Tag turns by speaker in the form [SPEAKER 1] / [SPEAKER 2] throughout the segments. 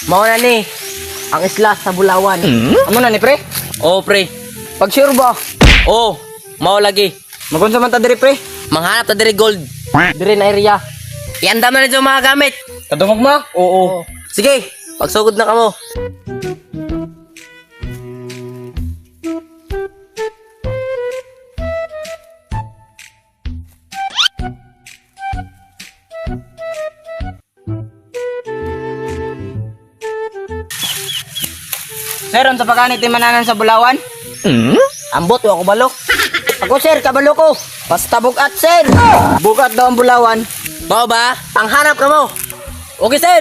[SPEAKER 1] Mao na ni ang isla sa Bulawan.
[SPEAKER 2] Amo na ni pre?
[SPEAKER 1] Oo, pre.
[SPEAKER 2] Pag sure ba?
[SPEAKER 1] Oo, mao lagi.
[SPEAKER 2] Magunsa man ta diri pre?
[SPEAKER 1] Manghanap ta diri gold.
[SPEAKER 2] Diri na area.
[SPEAKER 1] Iandam na nito mga gamit.
[SPEAKER 2] Kadungog mo? Oo.
[SPEAKER 1] Sige, pagsugod na kamo.
[SPEAKER 2] Sir, unsa pa kanit timananan sa Bulawan?
[SPEAKER 1] Ambot wa ko balok.
[SPEAKER 2] Ako sir, kabalo ko. Basta bugat sir. Bugat daw ang Bulawan.
[SPEAKER 1] Mao ba? Panghanap kamo. Okay, sir.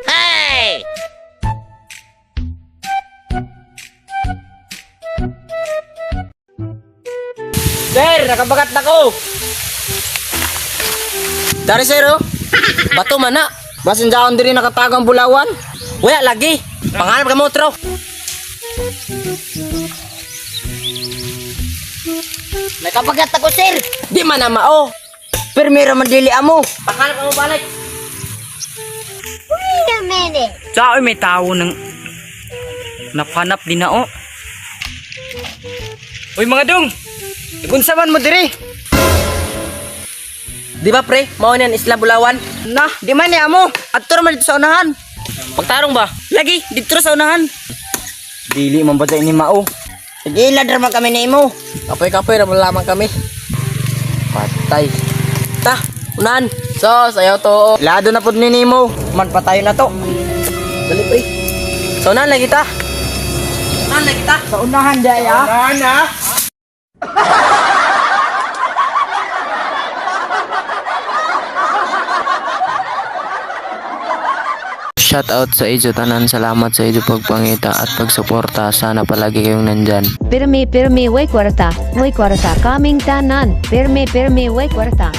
[SPEAKER 1] Hey!
[SPEAKER 2] Sir, nakabagat na ko.
[SPEAKER 1] Dari sir, oh. Bato man na.
[SPEAKER 2] Basin daon diri nakatago ang Bulawan.
[SPEAKER 1] Wala lagi. Panghanap kamo, tro.
[SPEAKER 2] Nakabagat ako sir.
[SPEAKER 1] Di man na mao.
[SPEAKER 2] Permira man dili amo.
[SPEAKER 1] Panghanap kamo balik.
[SPEAKER 3] Wait a minute.
[SPEAKER 4] Sa may tao nang napanap din na o.
[SPEAKER 2] Uy mga dong. Igunsa man mo diri.
[SPEAKER 1] Di ba, pre? Mao niyan isla Bulawan.
[SPEAKER 2] Na, di man ni amo. Adto man dito sa unahan.
[SPEAKER 1] Pagtarong ba?
[SPEAKER 2] Lagi dito sa unahan. Dili man ba sa ini mao? Sige, ladra man kami nimo.
[SPEAKER 1] Kapoy-kapoy, ramon lamang kami.
[SPEAKER 2] Patay.
[SPEAKER 1] Ta, unahan. So, sayaw to.
[SPEAKER 2] Lado na pud ni nimo. Man patayo na to.
[SPEAKER 1] Dali, pre. So, unahan lagi ta. Unahan lagi ta.
[SPEAKER 2] Sa unahan daya. Unahan na.
[SPEAKER 5] Shout out sa inyo tanan, salamat sa inyo pagpangita at pagsuporta. Sana palagi kayong nandyan.
[SPEAKER 6] Pirmi, way kwarta, coming tanan. Pirmi, way kwarta.